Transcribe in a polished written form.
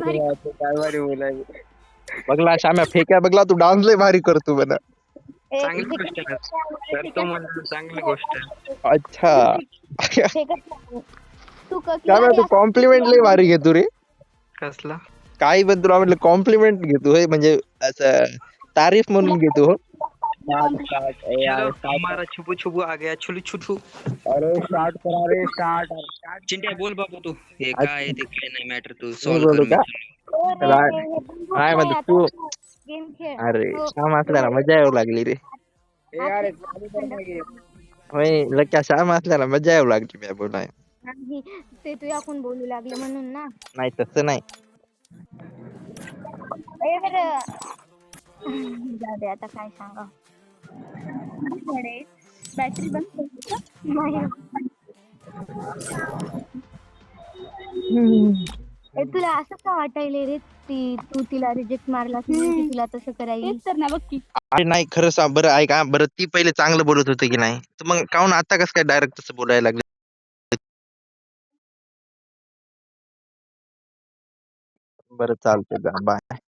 भारी काय भारी बोलाय. बघला श्याम्या फेक्या बघला तू डान्स लय भारी करतो म्हणा. चांगली चांगली गोष्ट आहे. गोष्ट करतो म्हणजे चांगली गोष्ट आहे. अच्छा तू श्याम्या तू कॉम्प्लिमेंट लय भारी घेतो रे. कसला काही पण तुला म्हटलं कॉम्प्लिमेंट घेतो होय, म्हणजे असं तारीफ म्हणून घेतो हो. चलो हमारा छुपू छुपू आ गया छुलू छुटू. अरे स्टार्ट करा रे स्टार्ट. चिंट्या बोल बाबू तू हे काय आहे ते काय नाही मॅटर तू मी सॉल्व्ह बोलू कर. का? गेम काय म्हणतो तू? खेळ अरे श्याम असल्याला मजा येऊ लागली रे. ए अरे चालू कर ना game. होय लक्या श्याम असल्याला मजा येऊ लागली मी बोलाय. नाही, ते तू याकून बोलू लागले म्हणून ना. नाही तसं नाही. जाऊ दे आता काय सांगा. बॅटरी बंद नाही. तुला असं का वाटायले रे तू तिला रिजेक्ट मारला तुला तसं करायला तर ना बघ की. अरे नाही खरं सांग बरं ऐका बरं ती पहिले चांगलं बोलत होते की नाही तर मग काहून आता कसं काय डायरेक्ट तसं बोलायला लागले. बरं चालतंय बाय.